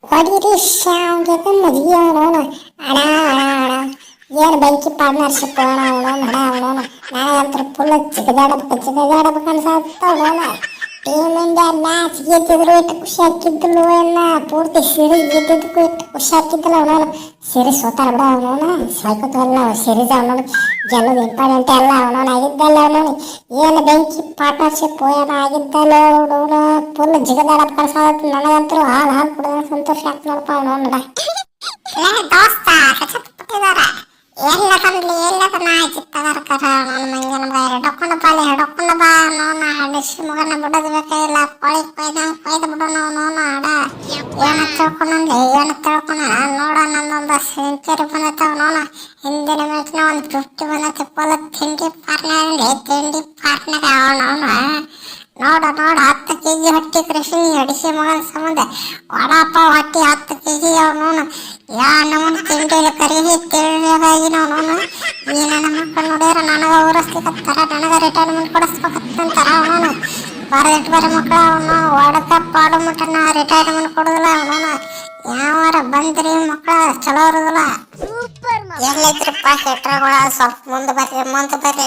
ಹೊಡೀರಿ ಶಾವ್ಗೆ ಮದ್ವಿ ಅವನವನು ಅಡ ಅಡ ಅಡ ಏನು ಬೆಂಕಿ ಪಾರ್ಟ್ನರ್ಶಿಪ್ ಅವನವನು ಹಡ ಅವನವನು ನಾನಂತರ ಫುಲ್ ಜಿಗದಾಡಬೇಕು ಅನ್ಸತ್ತ ಅವನವನು ಟೀಮ್ ಇಂಡಿಯಾ ಮ್ಯಾಚ್ ಗೆದ್ದಿದ್ರು ಇಟ್ಟು ಖುಷಿ ಹಾಕಿದ್ರು ಎಲ್ಲ ಪೂರ್ತಿ ಸಿರೀಸ್ ಗೆದ್ದಿದ್ದಕ್ಕೂ ಇಟ್ಟು ಖುಷಿ ಹಾಕಿದ್ದಲ್ಲ ಅವನವನು ಸಿರೀಸ್ ಸೋತಾರ ಬಿಡ ಅವನವನು ಸಾಯ್ಕೋತಲ್ಲ ಸಿರೀಸ್ ಅವನವನು ಗೆಲ್ಲೋದು ಇಂಪಾರ್ಟೆಂಟ್ ಅಲ್ಲ ಅವನವನು ಆಗಿದ್ದಲ್ಲ ಅವನವನು ಏನು ಬೆಂಕಿ ಪಾರ್ಟ್ನರ್ಶಿಪ್ ಏನೋ ಆಗಿದ್ದಲ್ಲ ಅವನವನು ಫುಲ್ ಜಿಗದಾಡಬೇಕು ಅನ್ಸತ್ತ ನನಗಂತೂ ಹಾಲು ಕುಡಿದ ಸಂತೋಷ ಆಗ್ತ ನೋಡಪ್ಪ ಅವನವನು ದೋಸ್ತ ಹೆಸರು ಎಲ್ಲ ತಂದ್ಲಿ ಎಲ್ಲ ತನ ಚಿತ್ತಗಾರ ಕರ ನನ್ನ ಮಂಗನ ಬಾಯ ಹಿಡ್ಕೊಂಡು ಬಾಲಿ ಹಿಡ್ಕೊಂಡು ಬಾ ನೋನ ಹಡಿಸಿ ಮಗನ ಬಿಡೋದು ಬೇಕಾಗಿಲ್ಲ ಕೊಯ್ದು ಬಿಡೋಣ ನೋನ ಆಡ ಏನು ತಿಳ್ಕೊಂಡ ನೋಡ ನನ್ನೊಂದು ಸೆಂಚುರಿ ಬಂದೈತವ ನೋನ ಹಿಂದಿನ ಮ್ಯಾಚ್ನ ಒಂದು 50 ಬಂದೈತೆ ಪೊಲ ತಿಂಡಿ ಪಾರ್ಟ್ನಾಗ ಅವನವನು ನೋಡ 10 kg ಹೊಟ್ಟಿ ಕೃಷಿ ಅಡಿಸಿ ಮಗನ ಸಂಬಂಧ ವಡಾಪ ಹೊಟ್ಟಿ 10 kg ಅವನವನು ಯಾ ನಮ್ಮನ್ನು ತಿಂಡಿ ಕರಿಸಿ ತಿಳಿಯಾಗಿ ಅವನವನು ಈ ನನ್ನ ಮಕ್ಕಳು ನೋಡ್ಯಾರ ನನಗೆ ಊರಿಸ್ಲಿಕ್ಕತ್ತಾರ ನನಗೆ ರಿಟೈರ್ಮೆಂಟ್ ಕೊಡಿಸ್ಬೇಕಂತಾರ ಅವನವನು ಬರ ಮಕ್ಕಳು ಅವನು ಒಡಕ ಪಾಡು ಮಟನ ರಿಟೈರ್ಮೆಂಟ್ ಕೊಡೋದಿಲ್ಲ ಅವನವನು ಯಾವಾರ ಬಂದ್ರಿ ಮಕ್ಕಳು ಚಲೋ ಇರೋದಿಲ್ಲ ಎಲ್ಲೈತ್ರಪ್ಪ ಶೆಟ್ರಗಳ ಸ್ವಲ್ಪ ಮುಂದೆ ಬರ್ರಿ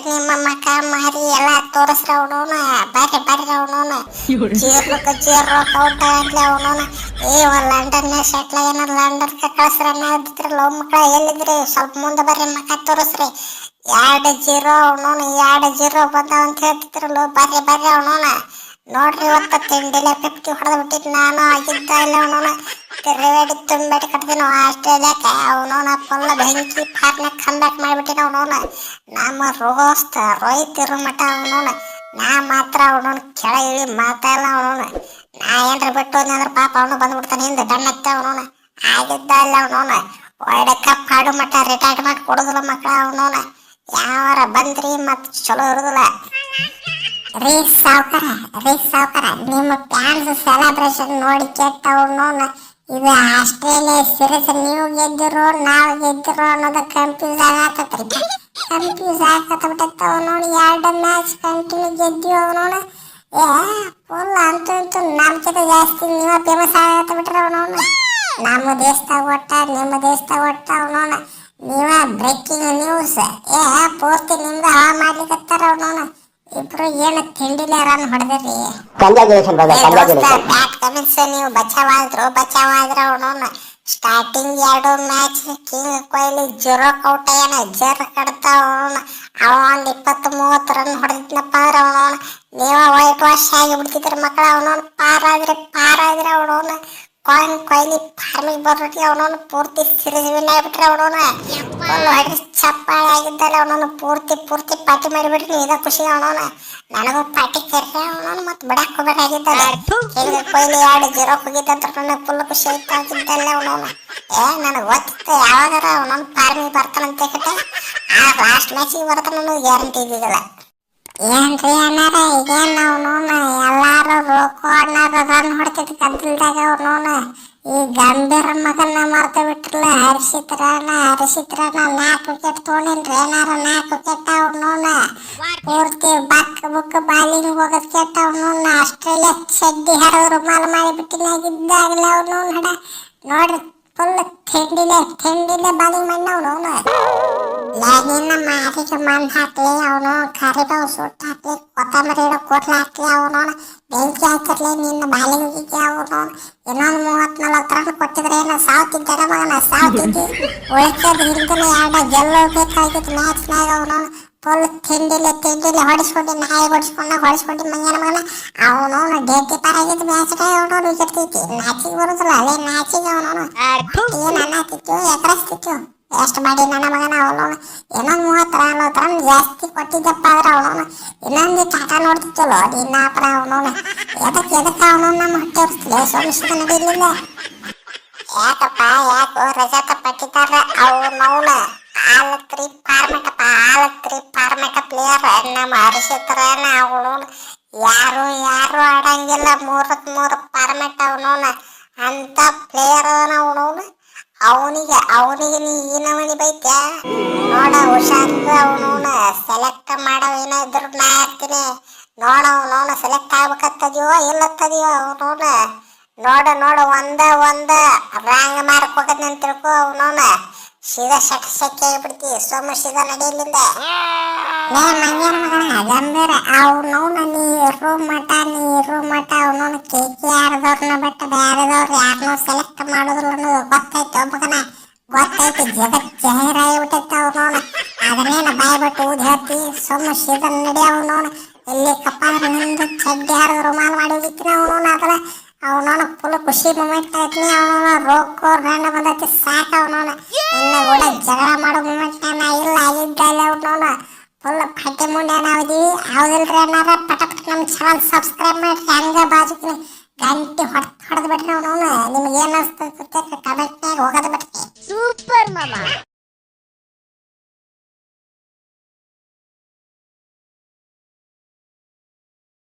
ನಿಮ್ಮ ಮಕ್ಕ ಮಾರಿ ಎಲ್ಲ ತೋರಿಸ್ರಿ ಅವನವನು ಬರ್ರಿ ಅವನವನು ಚೀರ್ಬೇಕು ಔಟ್ ಆಗ್ಲಿ ಅವನವನು ಲಂಡನ್ ಸೆಟ್ಲ್ ಏನಾರ ಲಂಡನ್ಗೆ ಕಳಿಸ್ರಿ ಅನ್ನೋದಿದ್ರಲ್ಲ ಮಕ್ಕಳ ಎಲ್ಲಿದ್ರಿ ಸ್ವಲ್ಪ ಮುಂದೆ ಬರ್ರಿ ಮಕ್ಕ ತೋರಿಸ್ರಿ 2-0 ಅವನವನು 2-0 ಬಂದಾವ ಅಂತ ಹೇಳ್ತಿದ್ರಲ್ಲ ಬರ್ರಿ ಅವನವನು ನೋಡ್ರಿ ಇವತ್ತು ತಿಂಡಿಲೆ 50 ಹೊಡೆದು ಬಿಟ್ಟಿದ್ದು ನಾನು ಆಗಿದ್ದ ಇಲ್ಲ ಅವನವನು ತಿರುಗಾಡಿ ತುಂಬೇಟಿ ಕಟ್ತೀನಿ ಆಸ್ಟ್ರೇಲಿಯಾಕ್ಕೆ ಅವನವನ ಫುಲ್ ಬೆಂಕಿ ಪಾರ್ಟ್ನಾಗ ಕಂಬ್ಯಾಕ್ ಮಾಡಿಬಿಟ್ಟಿನ ಅವನವನು ನಮ್ಮ ರೋಹಿತ್ ಇರೋ ಮಠ ಅವನವನು ನಾ ಮಾತ್ರ ಅವನವನು ಕೆಳಗಿಳಿ ಮಾತಾಡಲ್ಲ ಅವನವನು ನಾ ಏನ್ರ ಬಿಟ್ಟು ಅಂದ್ರೆ ಪಾಪ ಅವನು ಬಂದ್ಬಿಡ್ತಾನೆ ಹಿಂದೆ ದಣ್ಣತ್ತೆ ಅವನವನು ಆಗಿದ್ದ ಇಲ್ಲ ಅವನವನು ವರ್ಲ್ಡ್ ಕಪ್ ಆಡೋ ಮಟ್ಟ ರಿಟೈರ್ಮೆಂಟ್ ಕೊಡೋದಿಲ್ಲ ಮಕ್ಕಳ ಅವನವನು ಯಾವಾರ ಬಂದ್ರಿ ಮತ್ತು ಚಲೋ ಇರೋದಿಲ್ಲ ರೀ ಸಾವ್ಕಾರ ನಿಮ್ಮ ಫ್ಯಾನ್ಸ್ ಸೆಲೆಬ್ರೇಷನ್ ನೋಡಿ ಕೆಟ್ಟ ಅವನವನು ಇದು ಆಸ್ಟ್ರೇಲಿಯಾ ಸಿರೀಸ್ ನೀವು ಗೆದ್ದಿರೋ ನಾವು ಗೆದ್ದಿರೋ ಅನ್ನೋದು ಕನ್ಫ್ಯೂಸ್ ಆಗತ್ತೈತಿ ಅವನವನು 2 ಮ್ಯಾಚ್ ಕಂಟಿನ್ಯೂ ಗೆದ್ದೀವಿ ಅವನವನು ಫುಲ್ ಅಂತೂ ನಮ್ಮ ಜೊತೆ ಜಾಸ್ತಿ ನೀವೇ ಫೇಮಸ್ ಆಗತ್ತ ಬಿಟ್ರೆ ಅವನವನು ನಮ್ಮ ದೇಶದಾಗ ಒಟ್ಟ ಅವನವನು ನೀವೇ ಬ್ರೇಕಿಂಗ್ ನ್ಯೂಸ್ ಪೂರ್ತಿ ನಿಮ್ದು ಹಾಳು ಮಾಡ್ಲಿಕ್ಕತ್ತಾರ ಅವನವನು ಇಬ್ರು ಏನು ತಿಂಡಿಲೆ ರನ್ ಹೊಡೆದ್ರಿ ಬ್ಯಾಟ್ ಕಮಿನ್ಸ್ ನೀವು ಬಚಾವಾದ್ರು ಅವನವನು starting 2 match king Kohli 0 out ಜರ್ ಕಡ್ತಾವ ಅವ ಒಂದು 20-30 ರನ್ ಹೊಡೆದಿದ್ನಪ್ಪ ಅಂದ್ರೆ ಅವನವನು ನೀವ ವೈಟ್ ವಾಶ್ ಆಗಿ ಬಿಡ್ತಿದ್ರಿ ಮಕ್ಕಳ ಅವನವನು ಪಾರಾದ್ರೆ ಅವನವನು ಕೊಹ್ಲಿ ಫಾರ್ಮಿಗೆ ಬರ್ರಿ ಅವನವನು ಪೂರ್ತಿ ಸಿರೀಸ್ ವಿನ್ ಆಗಿಬಿಟ್ರೆ ಅವನವನು ಫುಲ್ ಹೊಡಿ ಚಪ್ಪಾಳೆ ಆಗಿದ್ದಲ್ಲ ಅವನವನು ಪೂರ್ತಿ ಪಾರ್ಟಿ ಮಾಡಿಬಿಟ್ರಿ ಇದ ಖುಷಿ ಅವನವನು ನನಗೂ ಪಾರ್ಟಿ ಕರ್ರಿ ಅವನವನು ಮತ್ತೆ ಬಿಡಕ್ಕೆ ಹೋಗ್ಬೇಕಾಗಿದ್ದಲ್ಲ ಕೊಹ್ಲಿ 2-0 ಹೋಗಿದ್ದಂತ ನನಗೆ ಫುಲ್ ಖುಷಿ ಆಯ್ತು ಆಗಿದ್ದಲ್ಲ ಅವನವನು ನನಗೆ ಗೊತ್ತಿತ್ತು ಯಾವಾಗಾರ ಅವನವನು ಫಾರ್ಮಿಗೆ ಬರ್ತಾನಂತ ಕಟ್ಟೆ ಆ ಲಾಸ್ಟ್ ಮ್ಯಾಚಿಗೆ ಬರ್ತಾನೆ ನನಗೆ ಗ್ಯಾರಂಟಿ ಇದ್ದಿದ್ದಿಲ್ಲ ಏನ್ರಿ ಅನ್ನಾರ ಈಗೇನು ಅವನವನು ಎಲ್ಲಾರು ರೋಕೋಡ್ನಾರ ರನ್ ಹೊಡ್ತಿದ್ದು ಗದ್ದಲ್ದಾಗ ಅವನವನು ಈ ಗಂಭೀರ ಮಗನ ಮರ್ತ ಬಿಟ್ರಲ್ಲ ಹರ್ಷಿತ್ ರಾಣ 4 ವಿಕೆಟ್ ತೊಗೊಂಡೇನ್ರಿ ಏನಾರ 4 ವಿಕೆಟ್ ಅವನವನು ಪೂರ್ತಿ ಬುಕ್ ಬಾಲಿಂಗ್ ಹೋಗೋದ್ ಕೆಟ್ಟ ಅವನವನು ಆಸ್ಟ್ರೇಲಿಯಾ ಚಡ್ಡಿ ಹರಿದ್ರು ಮಾಲ್ ಮಾಡಿಬಿಟ್ಟಿನಾಗಿದ್ದಾಗಲ ಅವನವನು ಹಡ ನೋಡ್ರಿ ಫುಲ್ ತಿಂಡಿಲೆ ಬಾಲಿಂಗ್ ಮಾಡಿ ಅವನವನು ನಿನ್ನ ಮಾರಿಗೆ ಮಣ್ಣು ಹಾಕ್ಲಿ ಅವನು ಕರಿಬೇವು ಸುಟ್ಟು ಹಾಕ್ಲಿ ಕೊತ್ತಂಬರಿ ಕೋಟ್ಲ ಹಾಕ್ಲಿ ಅವನವನು ಬೆಂಕಿ ಹಾಕಿರ್ಲಿ ನಿನ್ನ ಬಾಲಿಂಗಿಗೆ ಅವನವನು ಇನ್ನೊಂದು 30-40 ರನ್ ಕೊಟ್ಟಿದ್ರೆ ಏನೋ ಸಾವ್ತಿದ್ದಾರ ಮಗನ ಸಾವ್ತಿದ್ದಿ ಉಳಿಸೋದು ಹಿಂದಿನ 2 ಗೆಲ್ಲಬೇಕಾಗಿತ್ತು ಮ್ಯಾಚ್ನಾಗ ಅವನವನು ಫುಲ್ ತಿಂಡಿಲೆ ಹೊಡಿಸ್ಕೊಂಡು ನಾಯಿ ಹೊಡಿಸ್ಕೊಂಡು ಮಂಗನ ಮಗನ ಅವನವನು ಡೇಟಿ ಪಾರಾಗಿದ್ದು ಮ್ಯಾಚ್ನಾಗ ಅವನವನು ವಿಕೆಟ್ ತಿಂತಿ ಮ್ಯಾಚಿಗೆ ಬರೋದಿಲ್ಲ ಅಲ್ಲೇ ಮ್ಯಾಚಿಗೆ ಅವನವನು ಏನು ಅನ್ನತ್ತಿತ್ತು ಎಕರಿಸ್ತಿತ್ತು ಎಷ್ಟು ಮಾಡಿ ನನ್ನ ಮಗನ ಅವನವನು ಇನ್ನೊಂದು 30-40 ರನ್ ಜಾಸ್ತಿ ಕೊಟ್ಟಿದ್ದಪ್ಪ ಆದ್ರೆ ಅವನವನು ಇನ್ನೊಂದು ಟಾಟ ನೋಡ್ತಿತ್ತಲ್ಲೋ ಇನ್ನಪ್ಪ ಅವನವನು ಎದಕ್ಕೆ ಅವನವನು ನಮ್ಮ ಹೊಟ್ಟೆ ಉರಿಸ್ತಿಲ್ಲ ಸೋಮಿಸಿದ ನಡೀಲಿಲ್ಲ ಯಾಕೋ ರಜಾತ ಪಟ್ಟಿದ್ದಾರ ಅವನವನ ಆಲತ್ರಿ ಫಾರ್ಮೆಟ ಪ್ಲೇಯರ್ ನಮ್ಮ ಹರಿಸಿತ್ರನ ಅವನವನು ಯಾರು ಆಡಂಗಿಲ್ಲ 3-3 ಫಾರ್ಮೆಟ್ ಅವನವನ ಅಂತ ಪ್ಲೇಯರ್ ಅವನವನು ಅವನಿಗೆ ನೀ ಈ ನಮನಿ ಬೈತ್ಯ ನೋಡ ಹುಷಾರ ಅವನವನ ಸೆಲೆಕ್ಟ್ ಮಾಡೋ ಏನೋ ಇದ್ರು ನಾ ಇರ್ತೀನಿ ನೋಡ ಅವನವನ ಸೆಲೆಕ್ಟ್ ಆಗ್ಬೇಕತ್ತದೀವೋ ಇಲ್ಲತ್ತದೀವೋ ಅವನವನ ನೋಡು ನೋಡು ಒಂದ ರಾಂಗ್ ಮಾರ್ಕ್ ಹೋಗದ್ ಅಂತ ತಿಳ್ಕೊ ಅವನವನ ಸೀದಾ ಶೆಕ್ಕೆ ಆಗಿಬಿಡ್ತಿ ಸೋಮ ಸೀದಾ ನಡೆಯಲಿಂದ ಲೇ ಮಂಗ್ಯನ ಮಗನ ಗಂಭೀರ ಅವನವನ ನೀ ಇರೋ ಮಠ ಅವನವನ ಕೇಕಿ ಆಡ್ದವ್ರನ್ನ ಬಿಟ್ಟು ಬೇರೆದವ್ರು ಯಾರನ್ನೂ ಸೆಲೆಕ್ಟ್ ಮಾಡೋದಿಲ್ಲ ಅನ್ನೋದು ಗೊತ್ತೈತೆ ಒಬ್ಬಗನ ಗೊತ್ತೈತಿ ಜಗತ್ ಜಾಹೀರಾಗಿಬಿಟ್ಟೈತೆ ಅವನವನ ಅದನ್ನೇನು ಬಾಯ್ ಬಿಟ್ಟು ಊದ್ ಹೇಳ್ತಿ ಸೋಮ ಸೀದಾ ನಡಿ ಅವನವನ ಎಲ್ಲಿ ಕಪ್ಪಾದ್ರ ನಿಂದು ಚಡ್ಡಿ ಹಾರಿದ ರುಮಾಲ್ ಮಾಡಿ ಹೋಗಿತ್ತಿನ ಅವನವನ ಅದರ ಅವನವನ ಫುಲ್ ಖುಷಿ ಮೂಮೆಂಟ್ ಐತಿ ಅವನವನ ರೋಗ್ಕೋರ್ ಗಂಡ ಬಂದೈತಿ ಸಾಕ ಅವನವನ ಇನ್ನು ಕೂಡ ಜಗಳ ಮಾಡೋ ಮೂಮೆಂಟ್ ಇಲ್ಲ ಆಗಿದ್ದಲ್ಲ ಅವನವನ ಫುಲ್ ಪಟ್ಟಿ ಮುಂಡೆ ನಾವಿದೀವಿ ಹೌದಿಲ್ರಿ ಅನ್ನಾರ ಪಟ ನಮ್ಮ ಚಾನಲ್ ಸಬ್ಸ್ಕ್ರೈಬ್ ಮಾಡಿ ಹಂಗ ಬಾಜುಕಿನಿ ಗಂಟೆ ಹೊಡೆದು ಬಿಟ್ರಿ ಅವನವನ ನಿಮ್ಗೆ ಏನು ಅನಿಸ್ತದೆ ಕಮೆಂಟ್ನಾಗ ಹೋಗೋದು ಬಿಟ್ರಿ ಸೂಪರ್ ಮಾಮ.